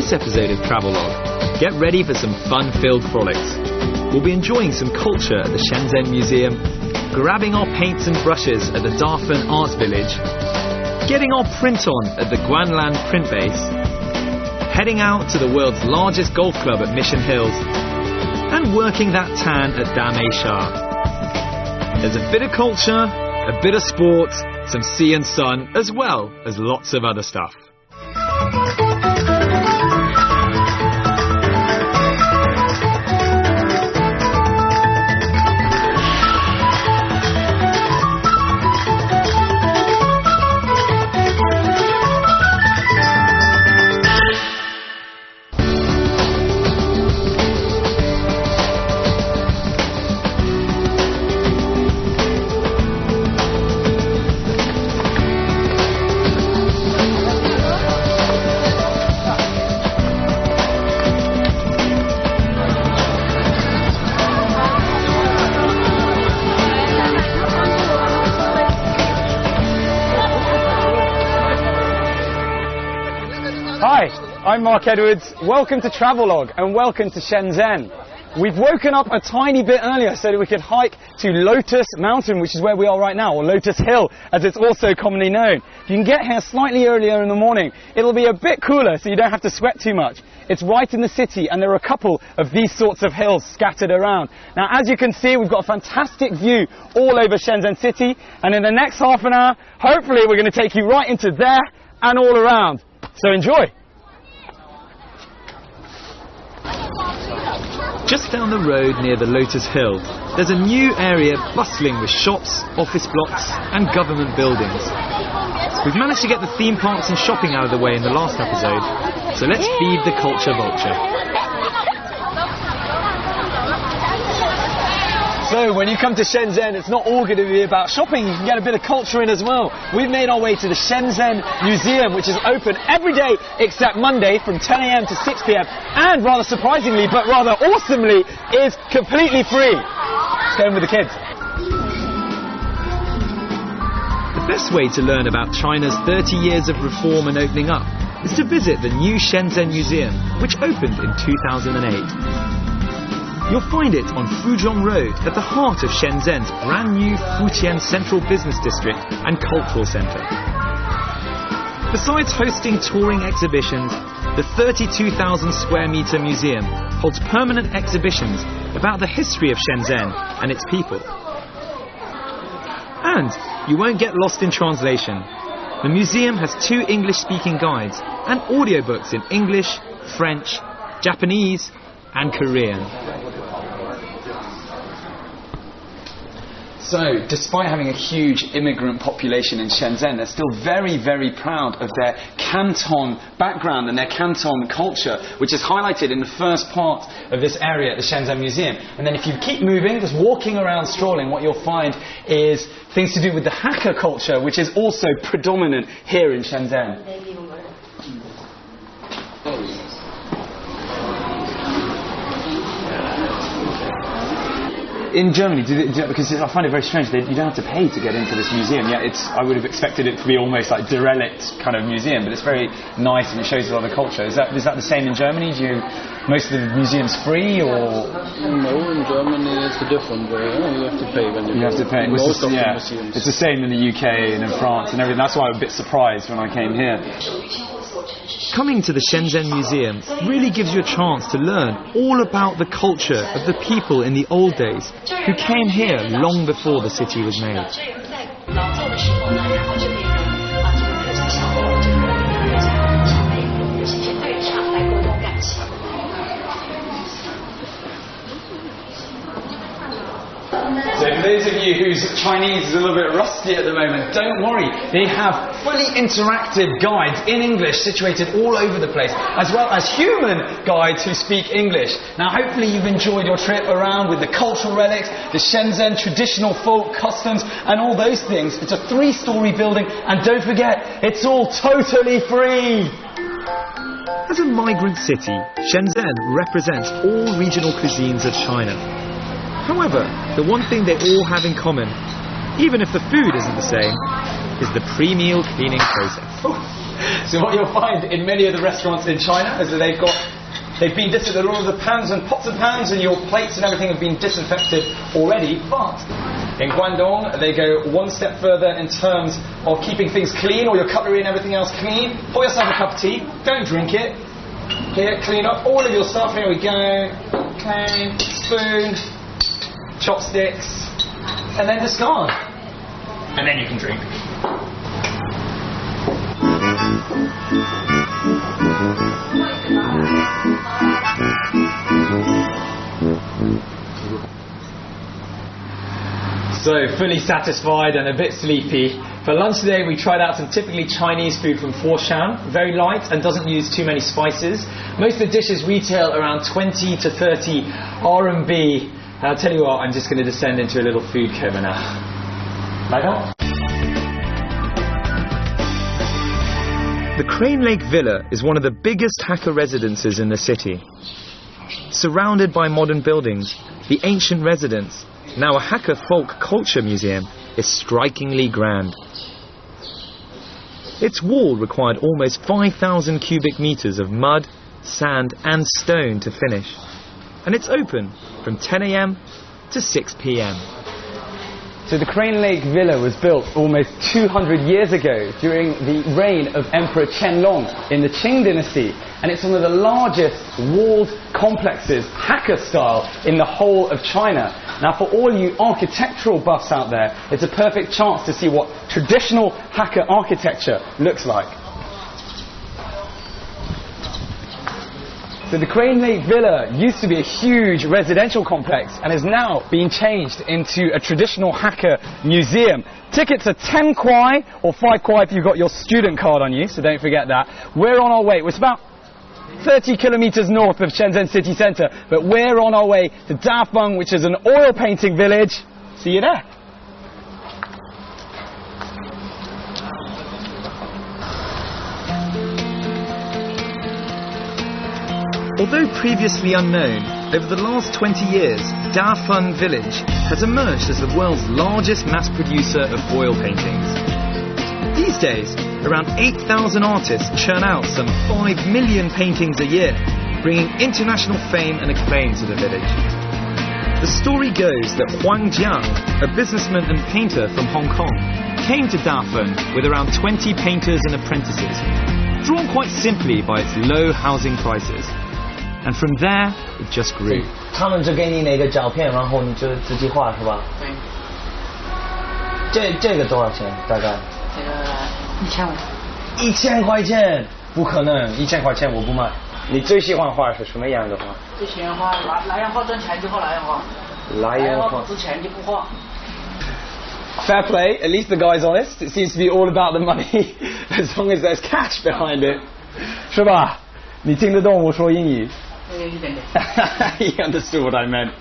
this episode of Travelogue, get ready for some fun-filled frolics. We'll be enjoying some culture at the Shenzhen Museum, grabbing our paints and brushes at the Dafen Arts Village, getting our print on at the Guanlan Print Base, heading out to the world's largest golf club at Mission Hills, and working that tan at Dam Sha. There's a bit of culture, a bit of sport, some sea and sun, as well as lots of other stuff. Hi, I'm Mark Edwards. Welcome to Travelogue and welcome to Shenzhen. We've woken up a tiny bit earlier so that we could hike to Lotus Mountain, which is where we are right now, or Lotus Hill, as it's also commonly known. You can get here slightly earlier in the morning. It'll be a bit cooler, so you don't have to sweat too much. It's right in the city, and there are a couple of these sorts of hills scattered around. Now, as you can see, we've got a fantastic view all over Shenzhen city, and in the next half an hour, hopefully we're going to take you right into there and all around. So enjoy! Just down the road near the Lotus Hill, there's a new area bustling with shops, office blocks and government buildings. We've managed to get the theme parks and shopping out of the way in the last episode, so let's feed the culture vulture. So when you come to Shenzhen, it's not all going to be about shopping, you can get a bit of culture in as well. We've made our way to the Shenzhen Museum, which is open every day except Monday from 10 AM to 6 PM, and rather surprisingly, but rather awesomely, is completely free. Let's go in with the kids. The best way to learn about China's 30 years of reform and opening up is to visit the new Shenzhen Museum, which opened in 2008. You'll find it on Fuzhong Road at the heart of Shenzhen's brand new Futian Central Business District and Cultural Centre. Besides hosting touring exhibitions, the 32,000 square metre museum holds permanent exhibitions about the history of Shenzhen and its people. And you won't get lost in translation. The museum has 2 English-speaking guides and audiobooks in English, French, Japanese and Korean. So, despite having a huge immigrant population in Shenzhen, they're still very, very proud of their Canton background and their Canton culture, which is highlighted in the first part of this area at the Shenzhen Museum. And then if you keep moving, just walking around, strolling, what you'll find is things to do with the Hakka culture, which is also predominant here in Shenzhen. In Germany, because I find it very strange, you don't have to pay to get into this museum. Yeah, I would have expected it to be almost like derelict kind of museum, but it's very nice and it shows a lot of culture. Is that the same in Germany? Most of the museums free, or? No, in Germany it's a different way. You have to pay when you have to pay. Most of the museums. It's the same in the UK and in France and everything. That's why I'm a bit surprised when I came here. Coming to the Shenzhen Museum really gives you a chance to learn all about the culture of the people in the old days who came here long before the city was made. So for those of you whose Chinese is a little bit rusty at the moment, don't worry. They have fully interactive guides in English situated all over the place, as well as human guides who speak English. Now hopefully you've enjoyed your trip around with the cultural relics, the Shenzhen traditional folk customs and all those things. It's a 3-story building, and don't forget, it's all totally free! As a migrant city, Shenzhen represents all regional cuisines of China. However, the one thing they all have in common, even if the food isn't the same, is the pre-meal cleaning process. So what you'll find in many of the restaurants in China is that they've been disinfected, all of the pans and pots and pans and your plates and everything have been disinfected already, but in Guangdong they go one step further in terms of keeping things clean, all your cutlery and everything else clean. Pour yourself a cup of tea, don't drink it. Here, clean up all of your stuff, here we go. Okay, spoon, chopsticks, and then discard. And then you can drink. So, fully satisfied and a bit sleepy. For lunch today we tried out some typically Chinese food from Foshan, very light and doesn't use too many spices. Most of the dishes retail around 20 to 30 RMB. And I'll tell you what, I'm just going to descend into a little food coma now. Like that? The Crane Lake Villa is one of the biggest Hakka residences in the city. Surrounded by modern buildings, the ancient residence, now a Hakka folk culture museum, is strikingly grand. Its wall required almost 5,000 cubic meters of mud, sand and stone to finish. And it's open from 10 a.m. to 6 p.m. So the Crane Lake Villa was built almost 200 years ago during the reign of Emperor Qianlong in the Qing dynasty, and it's one of the largest walled complexes, Hakka style, in the whole of China. Now for all you architectural buffs out there, it's a perfect chance to see what traditional Hakka architecture looks like. So the Crane Lake Villa used to be a huge residential complex and is now being changed into a traditional Hakka museum. Tickets are 10 kwai or 5 kwai if you've got your student card on you, so don't forget that. We're on our way. It's about 30 kilometers north of Shenzhen city centre, but we're on our way to Dafeng, which is an oil painting village. See you there. Although previously unknown, over the last 20 years, Dafeng village has emerged as the world's largest mass producer of oil paintings. These days, around 8,000 artists churn out some 5 million paintings a year, bringing international fame and acclaim to the village. The story goes that Huang Jiang, a businessman and painter from Hong Kong, came to Dafeng with around 20 painters and apprentices, drawn quite simply by its low housing prices. And from there, it just grew. 他们就给你那个照片，然后你就自己画是吧？对。这个多少钱？大概？这个1000。1000块钱？不可能，1000块钱我不买。你最喜欢画是什么样的画？最喜欢画哪样画赚钱就画哪样画，哪样画不值钱就不画。Fair play, at least the guy's honest. It seems to be all about the money, as long as there's cash behind it. 是吧？你听得懂我说英语？He understood what I meant.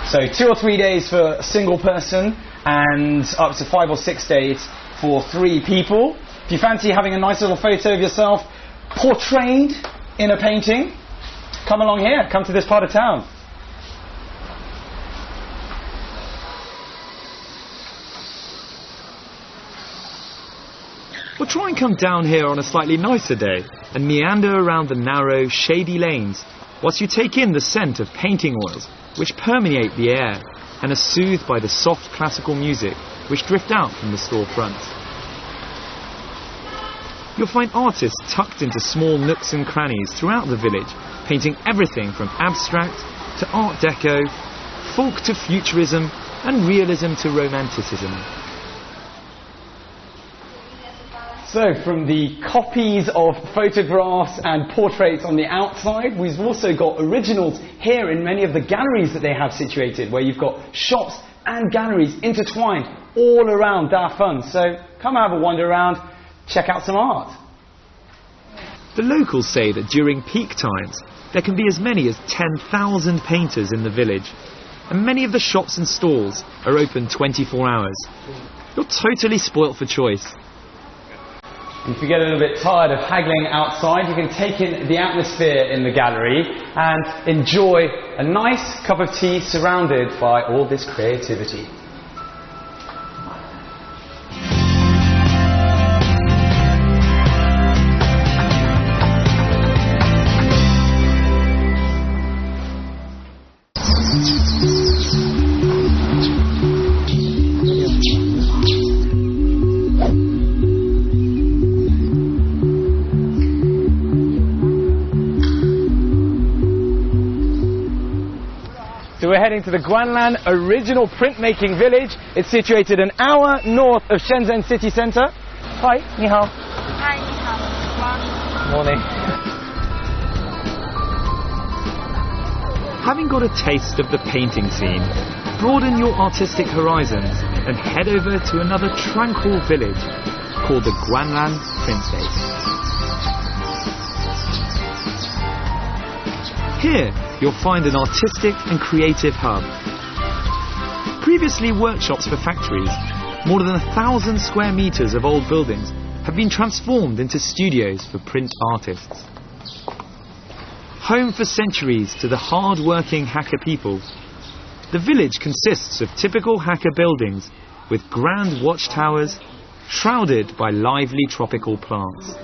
So 2 or 3 days for a single person and up to 5 or 6 days for 3 people. If you fancy having a nice little photo of yourself portrayed in a painting, come along here, come to this part of town. We'll try and come down here on a slightly nicer day and meander around the narrow, shady lanes whilst you take in the scent of painting oils which permeate the air and are soothed by the soft classical music which drift out from the storefronts. You'll find artists tucked into small nooks and crannies throughout the village, painting everything from abstract to Art Deco, folk to futurism and realism to romanticism. So from the copies of photographs and portraits on the outside, we've also got originals here in many of the galleries that they have situated, where you've got shops and galleries intertwined all around Dafeng. So come have a wander around, check out some art. The locals say that during peak times, there can be as many as 10,000 painters in the village, and many of the shops and stalls are open 24 hours. You're totally spoilt for choice. If you get a little bit tired of haggling outside, you can take in the atmosphere in the gallery and enjoy a nice cup of tea surrounded by all this creativity. heading to the Guanlan original printmaking village. It's situated an hour north of Shenzhen city centre. Hi, ni hao. Hi, ni hao. Morning. Having got a taste of the painting scene, broaden your artistic horizons and head over to another tranquil village called the Guanlan Print Base. Here, you'll find an artistic and creative hub. Previously workshops for factories, more than 1,000 square meters of old buildings have been transformed into studios for print artists. Home for centuries to the hard-working Hakka people, the village consists of typical Hakka buildings with grand watchtowers shrouded by lively tropical plants.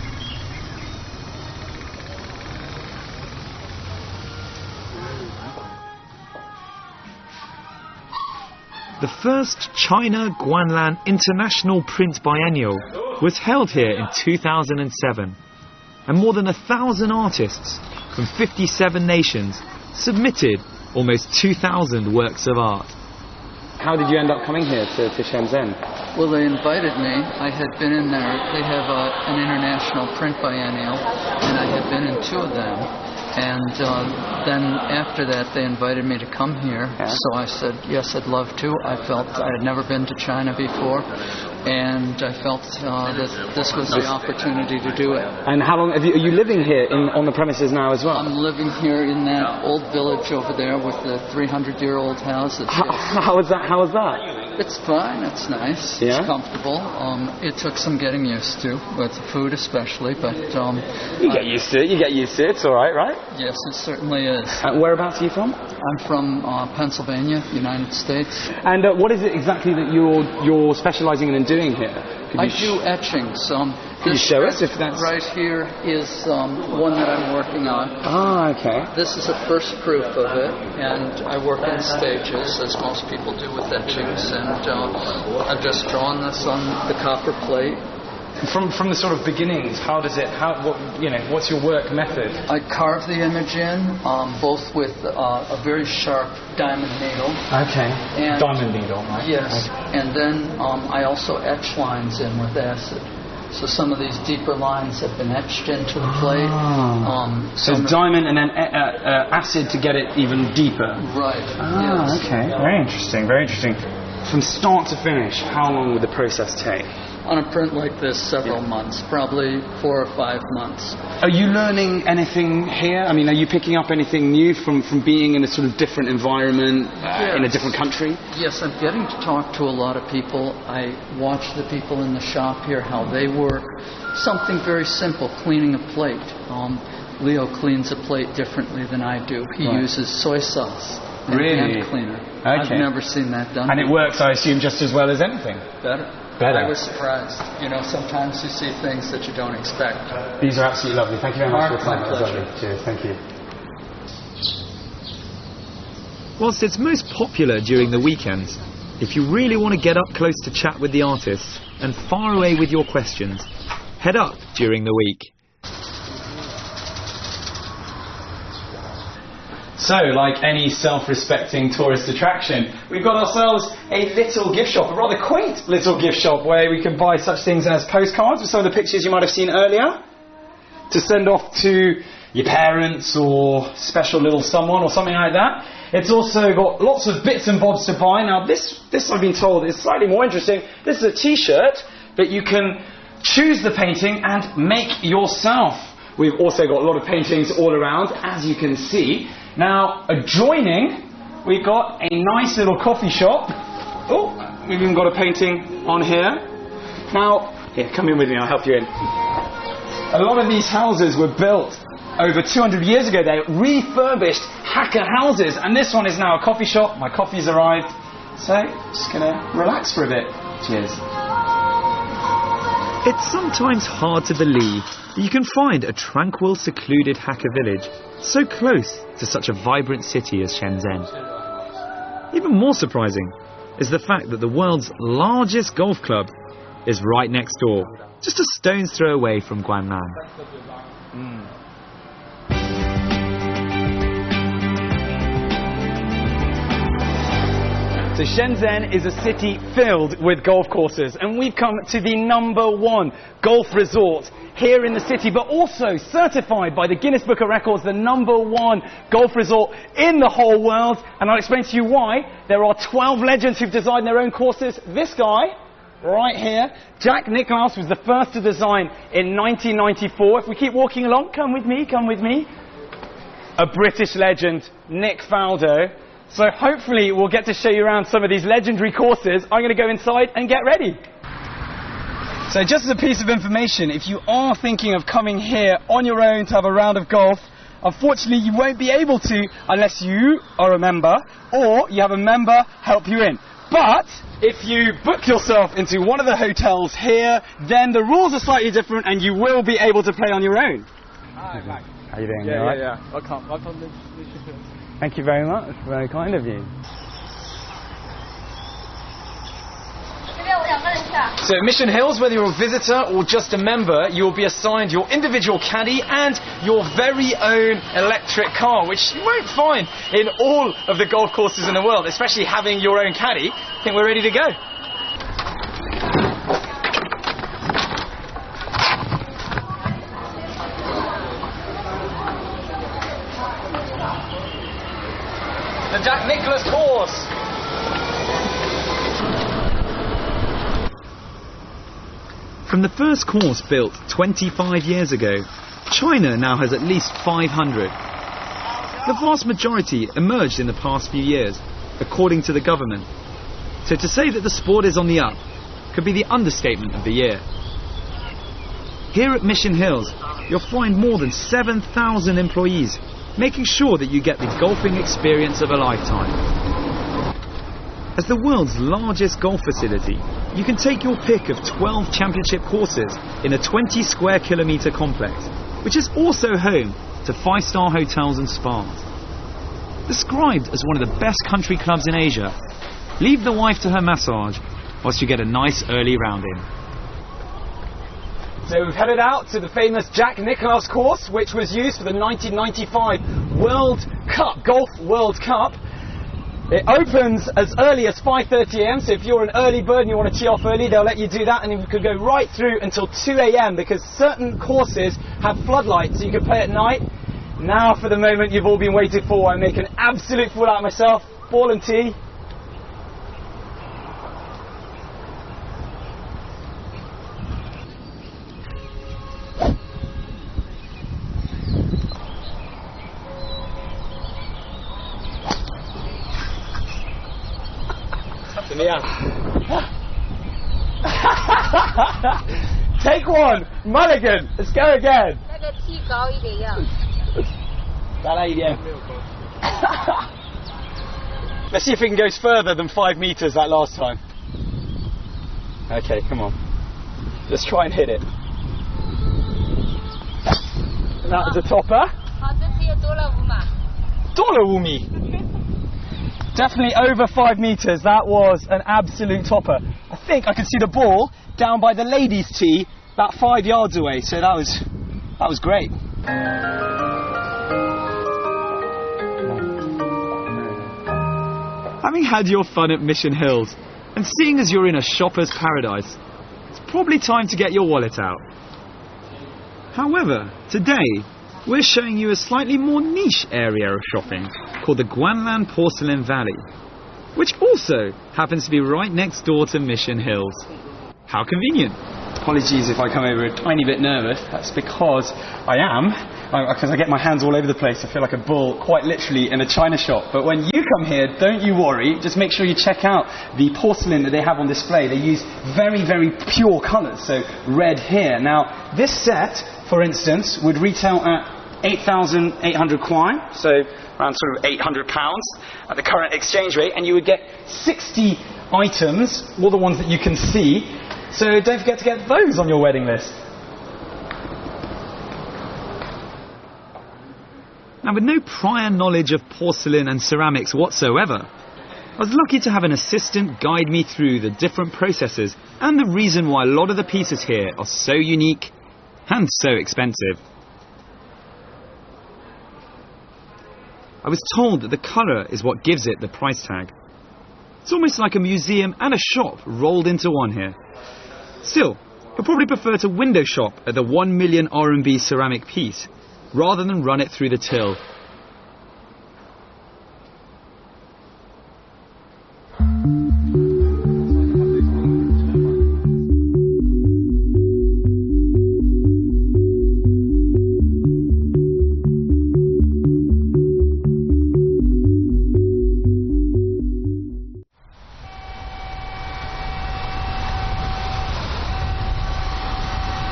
The first China Guanlan International Print Biennial was held here in 2007, and more than 1,000 artists from 57 nations submitted almost 2,000 works of art. How did you end up coming here to Shenzhen? Well, they invited me. I had been in there. They have an international print biennial, and I had been in 2 of them. And then after that, they invited me to come here. Yeah. So I said, yes, I'd love to. I felt I had never been to China before, and I felt that this was the opportunity to do it. And how long are you living here on the premises now as well? I'm living here in that old village over there with the 300-year-old houses. How is that? How is that? It's fine. It's nice. Yeah? It's comfortable. It took some getting used to, with the food especially. But you get used to it. You get used to it. It's all right, right? Yes, it certainly is. Whereabouts are you from? I'm from Pennsylvania, United States. And what is it exactly that you're specialising in doing here? I do etchings. Can you show us if that's... Right here is one that I'm working on. Ah, okay. This is a first proof of it, and I work in stages, as most people do with etchings, and I've just drawn this on the copper plate. From the sort of beginnings, what's your work method? I carve the image in, both with a very sharp diamond needle. Okay. And diamond needle, right? Yes. Okay. And then I also etch lines in with acid. So some of these deeper lines have been etched into the plate. So diamond and then acid to get it even deeper. Right. Yes. Okay. Very interesting. Very interesting. From start to finish, how long would the process take? On a print like this, several months, probably 4 or 5 months. Are you learning anything here? I mean, are you picking up anything new from being in a sort of different environment in a different country? Yes, I'm getting to talk to a lot of people. I watch the people in the shop here, how they work. Something very simple, cleaning a plate. Leo cleans a plate differently than I do. He uses soy sauce and hand cleaner. Okay. I've never seen that done. And it works, I assume, just as well as anything? Better. I was surprised. Sometimes you see things that you don't expect. These are absolutely lovely. Thank you very much for your time. My pleasure. Cheers. Thank you. Whilst it's most popular during the weekends, if you really want to get up close to chat with the artists and far away with your questions, head up during the week. So, like any self-respecting tourist attraction, we've got ourselves a little gift shop, a rather quaint little gift shop where we can buy such things as postcards with some of the pictures you might have seen earlier to send off to your parents or special little someone or something like that. It's also got lots of bits and bobs to buy. Now, this I've been told is slightly more interesting. This is a T-shirt that you can choose the painting and make yourself. We've also got a lot of paintings all around, as you can see. Now, adjoining, we've got a nice little coffee shop. Oh, we've even got a painting on here. Now, here, come in with me, I'll help you in. A lot of these houses were built over 200 years ago. They're refurbished Hakka houses, and this one is now a coffee shop. My coffee's arrived, so just going to relax for a bit. Cheers. It's sometimes hard to believe that you can find a tranquil, secluded Hakka village so close to such a vibrant city as Shenzhen. Even more surprising is the fact that the world's largest golf club is right next door, just a stone's throw away from Guanlan. So Shenzhen is a city filled with golf courses, and we've come to the #1 golf resort here in the city, but also certified by the Guinness Book of Records, the #1 golf resort in the whole world. And I'll explain to you why. There are 12 legends who've designed their own courses. This guy, right here, Jack Nicklaus, was the first to design in 1994. If we keep walking along, come with me, come with me. A British legend, Nick Faldo. So hopefully we'll get to show you around some of these legendary courses. I'm going to go inside and get ready. So just as a piece of information, if you are thinking of coming here on your own to have a round of golf, unfortunately you won't be able to unless you are a member or you have a member help you in. But if you book yourself into one of the hotels here, then the rules are slightly different and you will be able to play on your own. Hi, Mac. How are you doing? Yeah, you all right? yeah. Welcome to Thank you very much. Very kind of you. So at Mission Hills, whether you're a visitor or just a member, you'll be assigned your individual caddy and your very own electric car, which you won't find in all of the golf courses in the world, especially having your own caddy. I think we're ready to go. The Jack Nicklaus course. From the first course built 25 years ago, China now has at least 500. The vast majority emerged in the past few years, according to the government. So to say that the sport is on the up could be the understatement of the year. Here at Mission Hills, you'll find more than 7,000 employees, making sure that you get the golfing experience of a lifetime. As the world's largest golf facility, you can take your pick of 12 championship courses in a 20 square kilometre complex, which is also home to 5-star hotels and spas. Described as one of the best country clubs in Asia, leave the wife to her massage whilst you get a nice early round in. So we've headed out to the famous Jack Nicklaus course, which was used for the 1995 World Cup, Golf World Cup. It opens as early as 5:30 a.m, so if you're an early bird and you want to tee off early, they'll let you do that, and you could go right through until 2 a.m, because certain courses have floodlights, so you can play at night. Now for the moment you've all been waiting for, I make an absolute fool out of myself. Ball and tee. Take one, mulligan. Let's go again. Let's see if it goes further than 5 meters that last time. Okay, come on. Let's try and hit it. And that was a topper. Definitely over 5 meters. That was an absolute topper. I think I could see the ball down by the ladies' tee, about 5 yards away. So that was great. Having had your fun at Mission Hills, and seeing as you're in a shopper's paradise, it's probably time to get your wallet out. However, today we're showing you a slightly more niche area of shopping called the Guanlan Porcelain Valley, which also happens to be right next door to Mission Hills. How convenient. Apologies if I come over a tiny bit nervous. That's because because I get my hands all over the place. I feel like a bull, quite literally, in a china shop. But when you come here, don't you worry. Just make sure you check out the porcelain that they have on display. They use very, very pure colours, so red here. Now, this set, for instance, would retail at 8,800 kwai, so around sort of £800 at the current exchange rate, and you would get 60 items, all the ones that you can see. So don't forget to get those on your wedding list. Now, with no prior knowledge of porcelain and ceramics whatsoever, I was lucky to have an assistant guide me through the different processes and the reason why a lot of the pieces here are so unique and so expensive. I was told that the colour is what gives it the price tag. It's almost like a museum and a shop rolled into one here. Still, you'll probably prefer to window shop at the 1 million RMB ceramic piece, rather than run it through the till.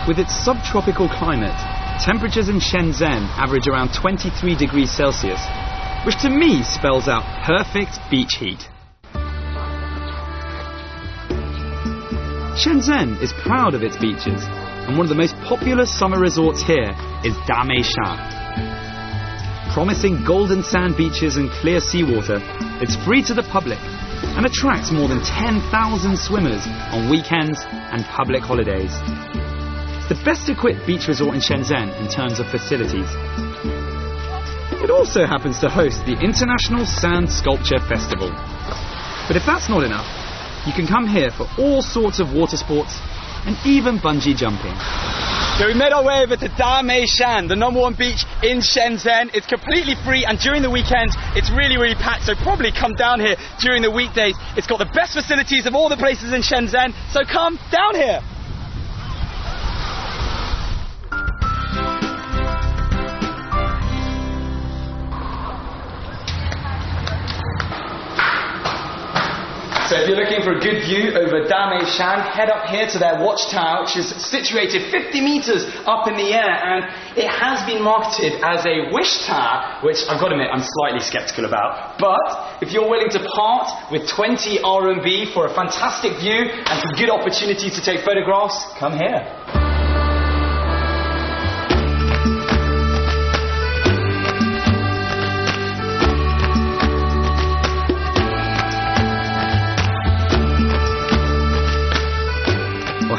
With its subtropical climate, temperatures in Shenzhen average around 23 degrees Celsius, which to me spells out perfect beach heat. Shenzhen is proud of its beaches, and one of the most popular summer resorts here is Dameishan. Promising golden sand beaches and clear seawater, it's free to the public and attracts more than 10,000 swimmers on weekends and public holidays. The best equipped beach resort in Shenzhen in terms of facilities. It also happens to host the International Sand Sculpture Festival. But if that's not enough, you can come here for all sorts of water sports and even bungee jumping. So we made our way over to Dameishan, the #1 beach in Shenzhen. It's completely free, and during the weekends it's really packed, so probably come down here during the weekdays. It's got the best facilities of all the places in Shenzhen, so come down here. So if you're looking for a good view over Dameishan, head up here to their watchtower, which is situated 50 meters up in the air, and it has been marketed as a wish tower, which I've got to admit I'm slightly skeptical about. But if you're willing to part with 20 RMB for a fantastic view and some good opportunities to take photographs, come here.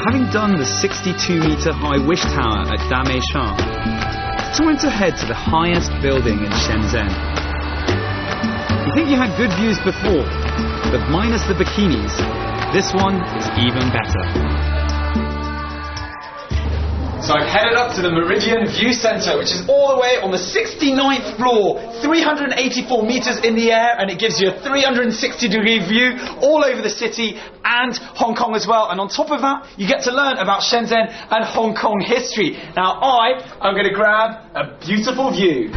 Having done the 62-meter high wish tower at Dameishan, it's time to head to the highest building in Shenzhen. You think you had good views before, but minus the bikinis, this one is even better. So I've headed up to the Meridian View Center, which is all the way on the 69th floor, 384 meters in the air, and it gives you a 360-degree view all over the city and Hong Kong as well. And on top of that, you get to learn about Shenzhen and Hong Kong history. Now I'm going to grab a beautiful view.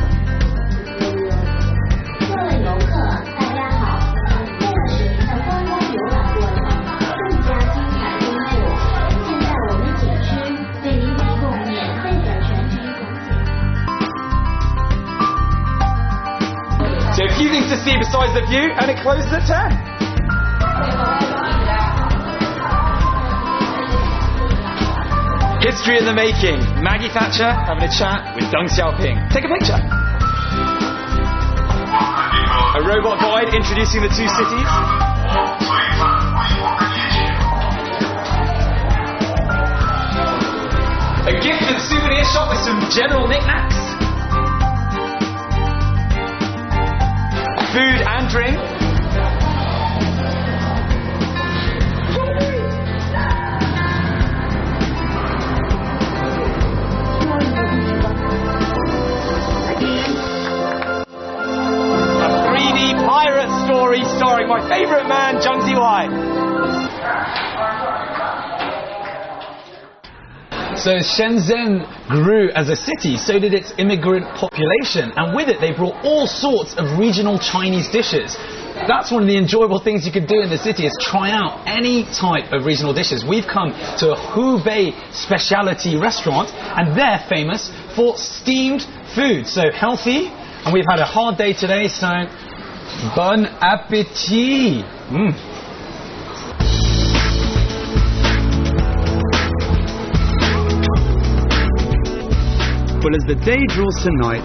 So a few things to see besides the view, and it closes at 10. History in the making. Maggie Thatcher having a chat with Deng Xiaoping. Take a picture. A robot guide introducing the two cities. A gift and souvenir shop with some general knickknacks. Food and drink. A 3D pirate story starring my favourite man, Zhang Ziwai. So as Shenzhen grew as a city, so did its immigrant population, and with it they brought all sorts of regional Chinese dishes. That's one of the enjoyable things you can do in the city, is try out any type of regional dishes. We've come to a Hubei specialty restaurant, and they're famous for steamed food, so healthy, and we've had a hard day today, so bon appetit! Well, as the day draws to night,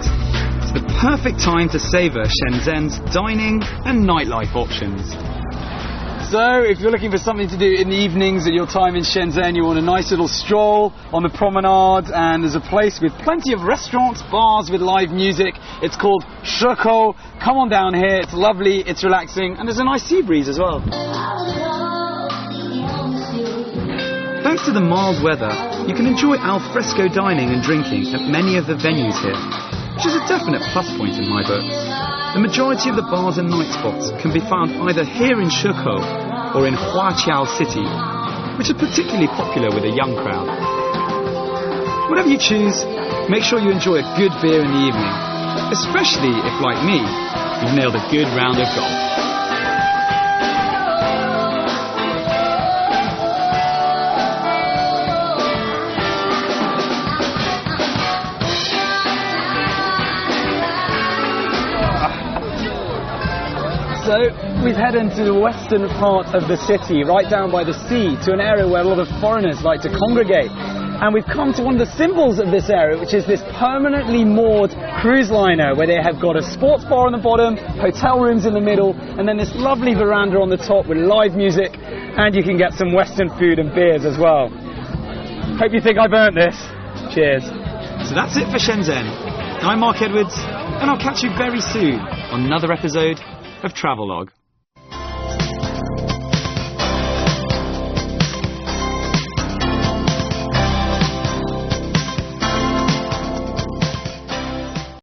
it's the perfect time to savour Shenzhen's dining and nightlife options. So, if you're looking for something to do in the evenings at your time in Shenzhen, you want a nice little stroll on the promenade, and there's a place with plenty of restaurants, bars with live music. It's called Shiko. Come on down here, it's lovely, it's relaxing, and there's a nice sea breeze as well. Thanks to the mild weather, you can enjoy al fresco dining and drinking at many of the venues here, which is a definite plus point in my book. The majority of the bars and night spots can be found either here in Shiko or in Huaqiao City, which is particularly popular with a young crowd. Whatever you choose, make sure you enjoy a good beer in the evening, especially if, like me, you've nailed a good round of golf. So, we've headed into the western part of the city, right down by the sea, to an area where a lot of foreigners like to congregate. And we've come to one of the symbols of this area, which is this permanently moored cruise liner, where they have got a sports bar on the bottom, hotel rooms in the middle, and then this lovely veranda on the top with live music, and you can get some western food and beers as well. Hope you think I've earned this. Cheers. So that's it for Shenzhen. I'm Mark Edwards, and I'll catch you very soon on another episode of Travelogue.